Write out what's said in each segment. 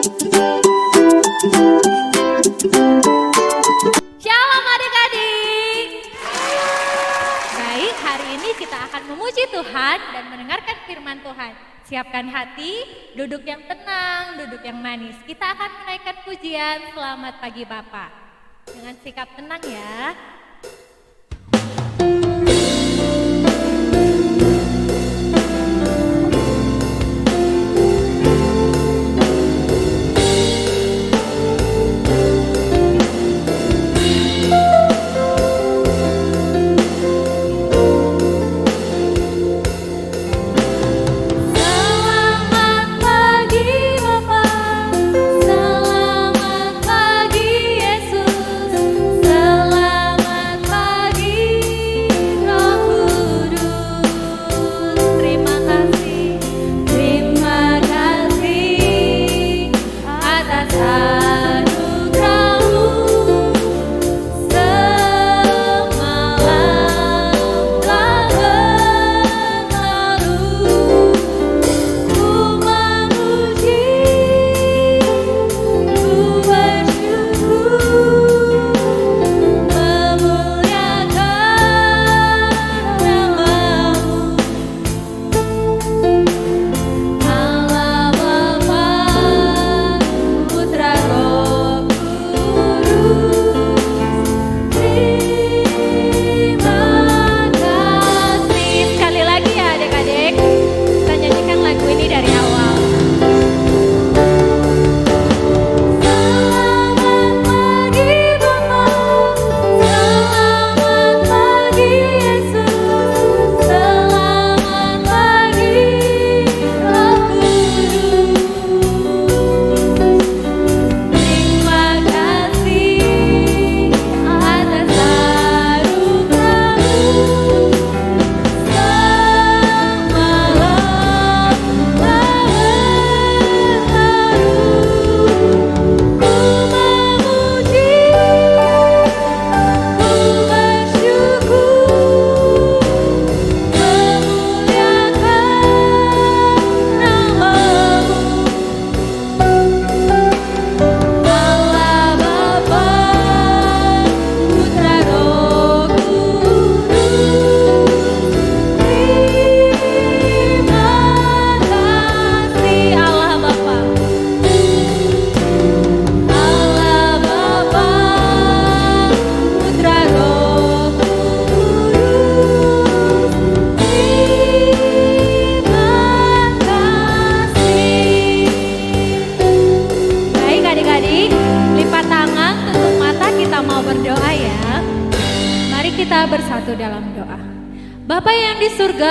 Shalom adik-adik. Baik, hari ini kita akan memuji Tuhan dan mendengarkan firman Tuhan. Siapkan hati, duduk yang tenang, duduk yang manis. Kita akan menaikkan pujian Selamat Pagi Bapa. Dengan sikap tenang ya.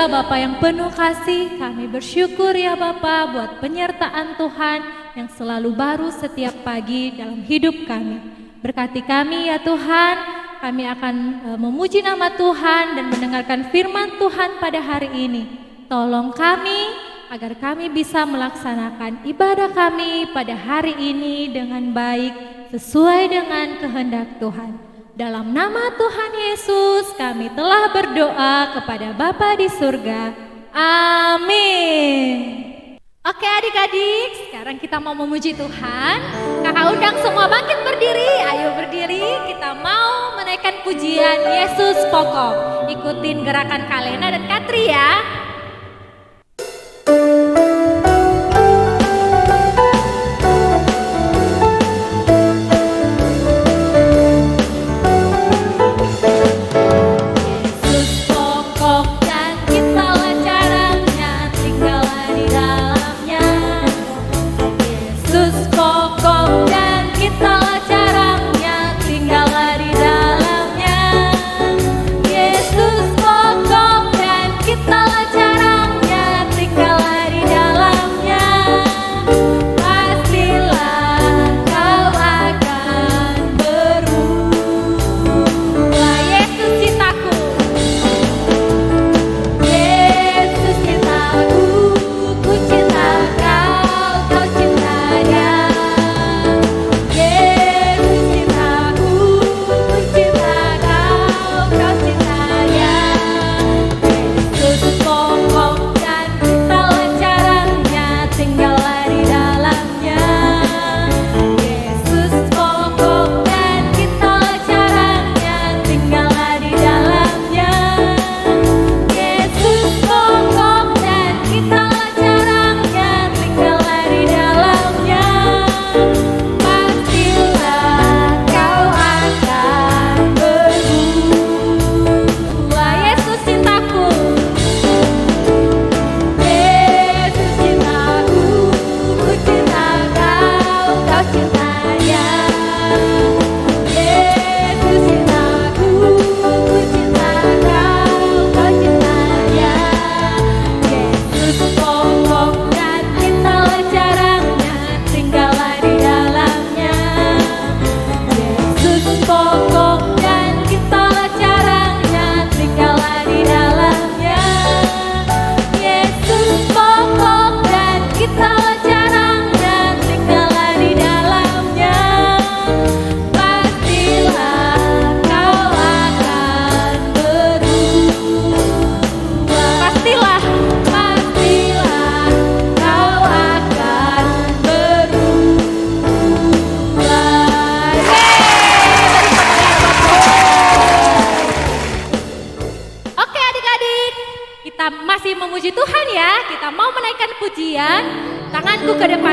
Bapa yang penuh kasih, kami bersyukur ya Bapa buat penyertaan Tuhan yang selalu baru setiap pagi dalam hidup kami. Berkati kami ya Tuhan, kami akan memuji nama Tuhan dan mendengarkan firman Tuhan pada hari ini. Tolong kami agar kami bisa melaksanakan ibadah kami pada hari ini dengan baik sesuai dengan kehendak Tuhan. Dalam nama Tuhan Yesus kami telah berdoa kepada Bapa di surga. Amin. Oke adik-adik, sekarang kita mau memuji Tuhan. Kakak undang semua bangkit berdiri. Ayo berdiri, kita mau menaikkan pujian Yesus Pokok. Ikutin gerakan Kalena dan Katri ya. Yesus pokok dan kita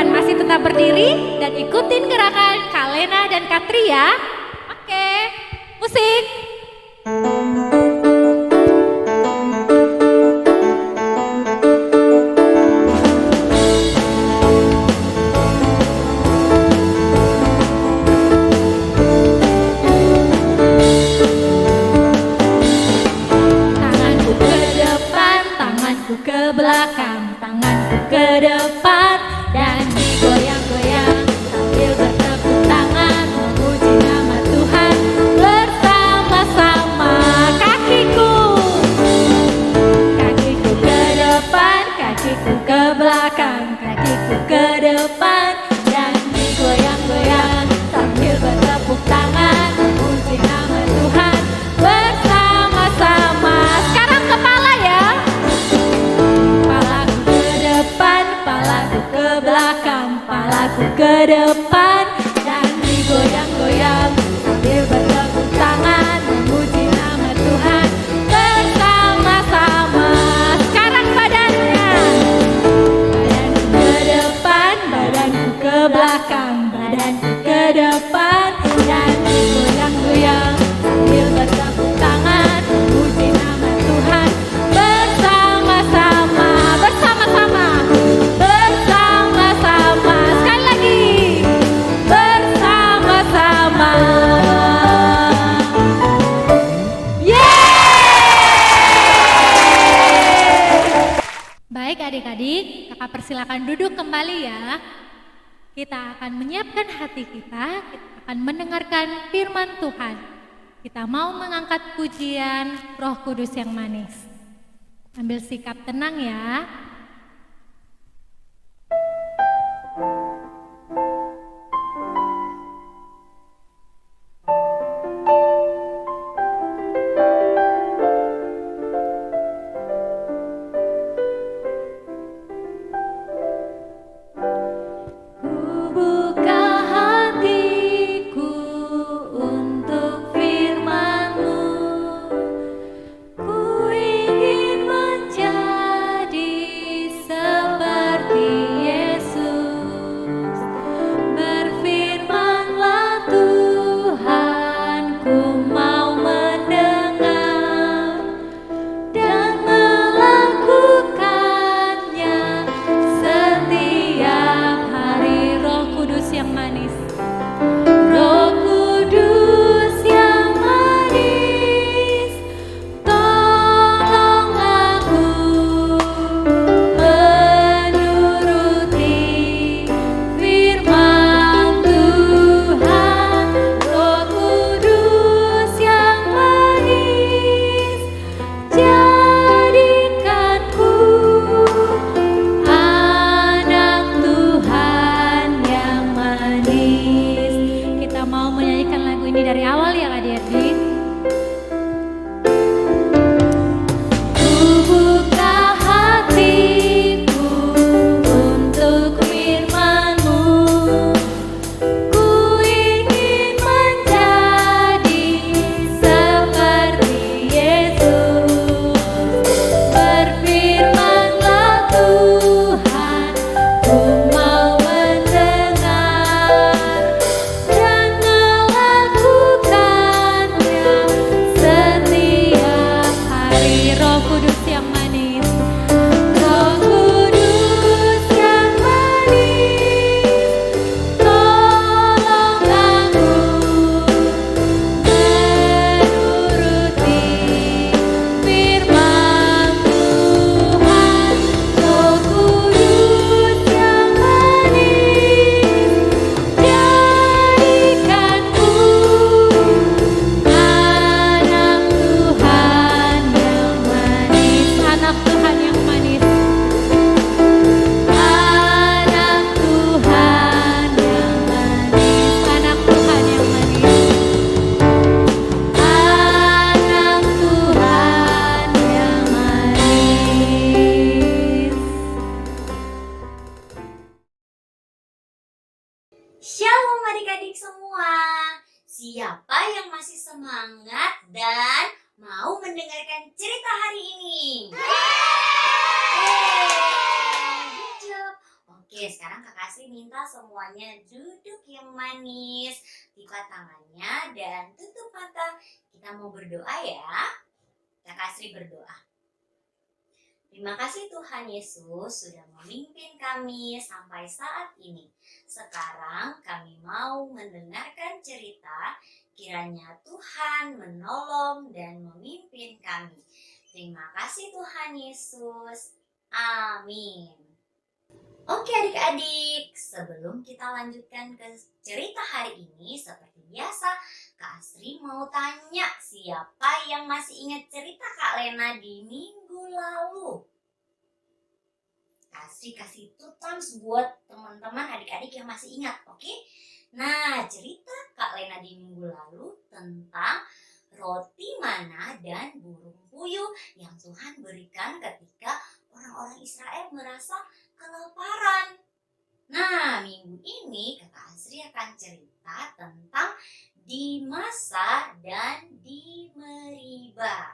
dan masih tetap berdiri dan ikutin gerakan Kak Lena dan Kak Tri ya. Oke, musik. Tanganku ke depan, tanganku ke belakang, tanganku ke depan dan digoyang-goyang sambil bertepuk tangan memuji nama Tuhan bersama-sama. Kakiku ke depan, kakiku ke belakang, kakiku ke depan dan digoyang-goyang sambil bertepuk tangan memuji nama Tuhan bersama-sama. Sekarang kepala ya. Kepalaku ke depan, kepalaku ke belakang, kepalaku ke depan dan digoyang-goyang sambil bertepuk tangan memuji nama Tuhan bersama-sama. Sekarang badannya. Badanku ke depan, badanku ke belakang, badanku ke depan dan digoyang-goyang sambil bertepuk tangan memuji nama Tuhan bersama-sama. Bersama-sama, bersama-sama. Sekali lagi, bersama-sama. Yeay! Baik adik-adik, kakak persilakan duduk kembali ya. Kita akan menyiapkan hati kita akan mendengarkan firman Tuhan. Kita mau mengangkat pujian Roh Kudus yang manis. Ambil sikap tenang ya. Ku buka hatiku untuk firman-Mu. Ku ingin menjadi seperti Yesus. Berfirman-Lah Tuhan, ku mau mendengar dan melakukannya setiap hari. Roh Kudus yang manis, Roh Kudus yang manis, tolong aku menuruti firman Tuhan. Roh Kudus yang manis, jadikanku anak Tuhan yang manis. Kita mau menyanyikan lagu ini dari awal ya adik-adik. Ku buka hatiku untuk firman-Mu. Ku ingin menjadi seperti Yesus. Berfirman-Lah Tuhan, ku mau mendengar dan melakukannya setiap hari. Roh Kudus yang manis, Roh Kudus yang manis, tolong aku menuruti firman Tuhan. Roh Kudus yang manis, jadikanku anak Tuhan yang manis. Anak Tuhan yang manis, anak Tuhan yang manis, anak Tuhan yang manis, anak Tuhan yang manis. Shalom adik-adik semua. Siapa yang masih semangat dan mau mendengarkan cerita hari ini? Yeay, good job. Oke Oke, sekarang Kakak Sri minta semuanya duduk yang manis, lipat tangannya dan tutup mata. Kita mau berdoa ya. Kakak Sri berdoa. Terima kasih Tuhan Yesus sudah memimpin kami sampai saat ini. Sekarang kami mau mendengarkan cerita, kiranya Tuhan menolong dan memimpin kami. Terima kasih Tuhan Yesus. Amin. Oke adik-adik, sebelum kita lanjutkan ke cerita hari ini, seperti biasa, Kak Asri mau tanya siapa yang masih ingat cerita Kak Lena di minggu lalu? Kak Asri kasih two thumbs buat teman-teman adik-adik yang masih ingat, oke? Nah, cerita Kak Lena di minggu lalu tentang roti mana dan burung puyuh yang Tuhan berikan ketika orang-orang Israel merasa kelaparan. Nah, minggu ini Kakak Asri akan cerita tentang di Masa dan di Meriba.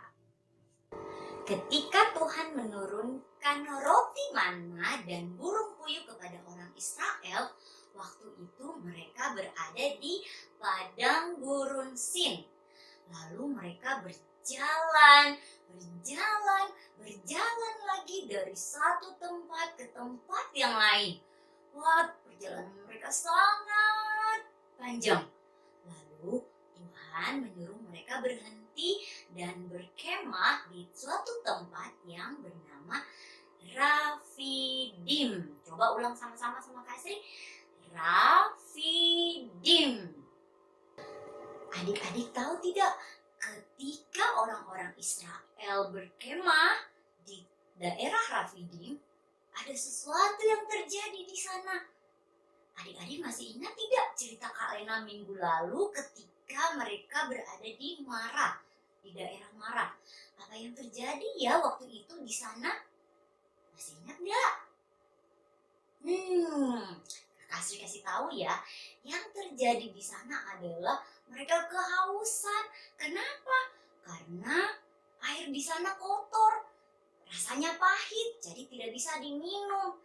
Ketika Tuhan menurunkan roti mana dan burung puyuh kepada orang Israel, waktu itu mereka berada di padang gurun Sin. Lalu mereka berjalan lagi dari satu tempat ke tempat yang lain. Wah, perjalanan mereka sangat panjang. Lalu Tuhan menyuruh mereka berhenti dan berkemah di suatu tempat yang bernama Rafidim. Coba ulang sama-sama sama Kak Sri. Rafidim. Adik-adik tahu tidak, ketika orang-orang Israel berkemah di daerah Rafidim, ada sesuatu yang terjadi di sana. Adik-adik masih ingat tidak cerita Kak Lena minggu lalu ketika mereka berada di Marah, di daerah Marah? Apa yang terjadi ya waktu itu di sana? Masih ingat nggak? Kak Sri kasih tahu ya, yang terjadi di sana adalah mereka kehausan. Kenapa? Karena air di sana kotor, rasanya pahit, jadi tidak bisa diminum.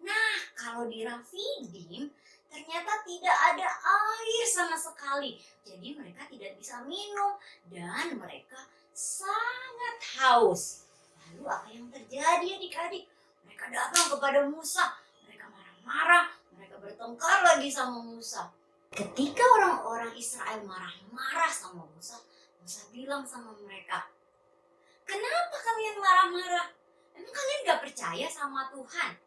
Nah, kalau di Rafidim ternyata tidak ada air sama sekali, jadi mereka tidak bisa minum dan mereka sangat haus. Lalu apa yang terjadi adik-adik? Mereka datang kepada Musa, mereka marah-marah, mereka bertengkar lagi sama Musa. Ketika orang-orang Israel marah-marah sama Musa, Musa bilang sama mereka, "Kenapa kalian marah-marah? Emang kalian gak percaya sama Tuhan?"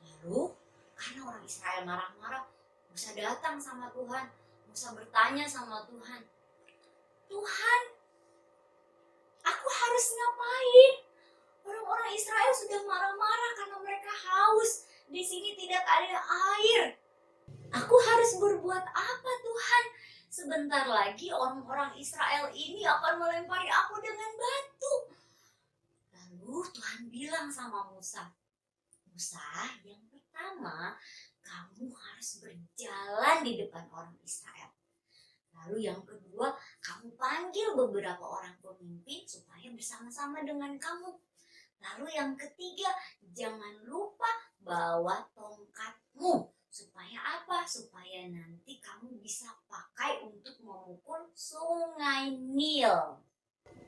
Lalu karena orang Israel marah-marah, Musa datang sama Tuhan. Musa bertanya sama Tuhan, "Tuhan, aku harus ngapain? Orang-orang Israel sudah marah-marah karena mereka haus. Di sini tidak ada air. Aku harus berbuat apa Tuhan? Sebentar lagi orang-orang Israel ini akan melempari aku dengan batu." Lalu Tuhan bilang sama Musa, "Musa, yang pertama kamu harus berjalan di depan orang Israel. Lalu yang kedua, kamu panggil beberapa orang pemimpin supaya bersama-sama dengan kamu. Lalu yang ketiga, jangan lupa bawa tongkatmu. Supaya apa? Supaya nanti kamu bisa pakai untuk memukul sungai Nil."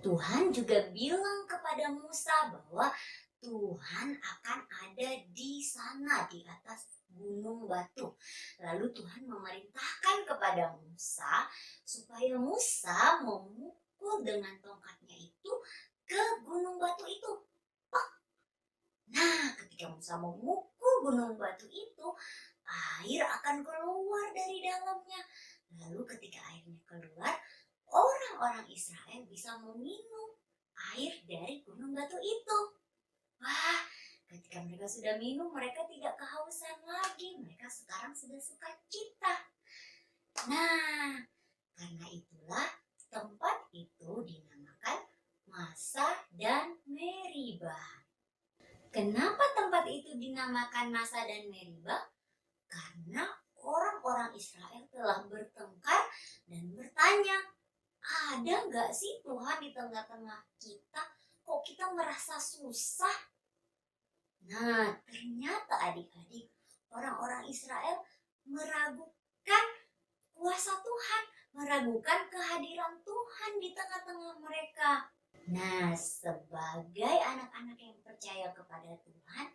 Tuhan juga bilang kepada Musa bahwa Tuhan akan ada di sana di atas gunung batu. Lalu Tuhan memerintahkan kepada Musa supaya Musa memukul dengan tongkatnya itu ke gunung batu itu. Nah, ketika Musa memukul gunung batu itu, air akan keluar dari dalamnya. Lalu ketika airnya keluar, orang-orang Israel bisa meminum air dari gunung batu itu. Wah, ketika mereka sudah minum, mereka tidak kehausan lagi. Mereka sekarang sudah sukacita. Nah, karena itulah tempat itu dinamakan Masa dan Meriba. Kenapa tempat itu dinamakan Masa dan Meriba? Karena orang-orang Israel telah bertengkar dan bertanya, "Ada nggak sih Tuhan di tengah-tengah kita? Kok kita merasa susah?" Nah, ternyata adik-adik, orang-orang Israel meragukan kuasa Tuhan, meragukan kehadiran Tuhan di tengah-tengah mereka. Nah, sebagai anak-anak yang percaya kepada Tuhan,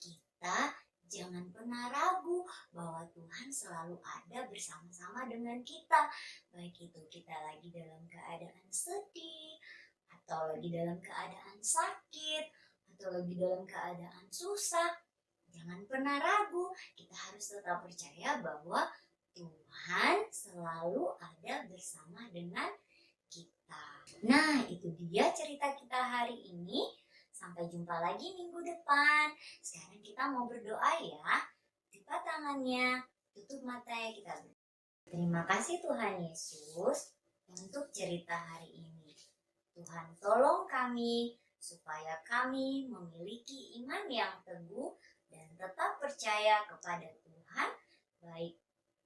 kita jangan pernah ragu bahwa Tuhan selalu ada bersama-sama dengan kita. Baik itu kita lagi dalam keadaan sedih, atau lagi dalam keadaan sakit, atau lagi dalam keadaan susah. Jangan pernah ragu, kita harus tetap percaya bahwa Tuhan selalu ada bersama dengan kita. Nah, itu dia cerita kita hari ini. Sampai jumpa lagi minggu depan. Sekarang kita mau berdoa ya. Lipat tangannya, tutup matanya, kita berdoa. Terima kasih Tuhan Yesus untuk cerita hari ini. Tuhan tolong kami supaya kami memiliki iman yang teguh dan tetap percaya kepada Tuhan, baik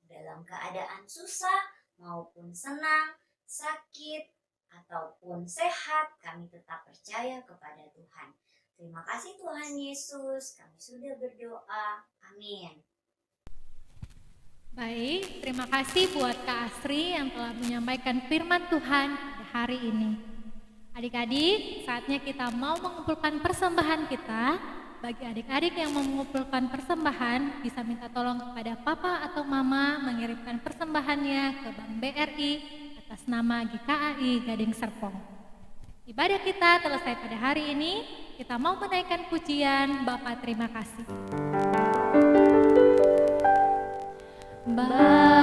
dalam keadaan susah maupun senang, sakit, ataupun sehat, kami tetap percaya kepada Tuhan. Terima kasih Tuhan Yesus, kami sudah berdoa. Amin. Baik, terima kasih buat Kak Asri yang telah menyampaikan firman Tuhan pada hari ini. Adik-adik, saatnya kita mau mengumpulkan persembahan kita. Bagi adik-adik yang mau mengumpulkan persembahan, bisa minta tolong kepada Papa atau Mama mengirimkan persembahannya ke Bank BRI atas nama GKAI Gading Serpong. Ibadah kita selesai pada hari ini. Kita mau menaikkan pujian Bapa terima kasih. Bapa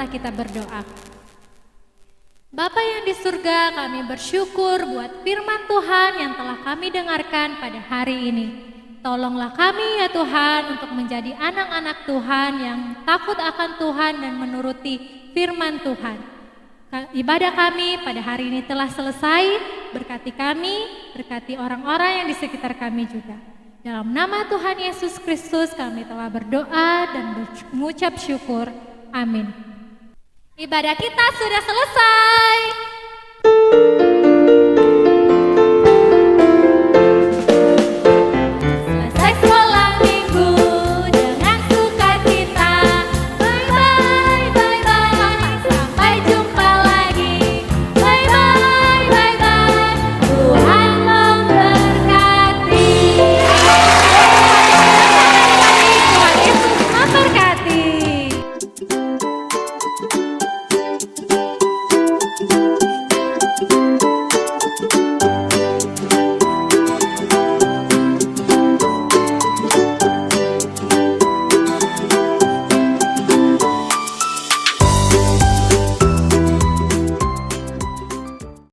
kita berdoa. Bapa yang di surga, kami bersyukur buat firman Tuhan yang telah kami dengarkan pada hari ini. Tolonglah kami ya Tuhan untuk menjadi anak-anak Tuhan yang takut akan Tuhan dan menuruti firman Tuhan. Ibadah kami pada hari ini telah selesai. Berkati kami, berkati orang-orang yang di sekitar kami juga. Dalam nama Tuhan Yesus Kristus kami telah berdoa dan mengucap syukur. Amin. Ibadah kita sudah selesai.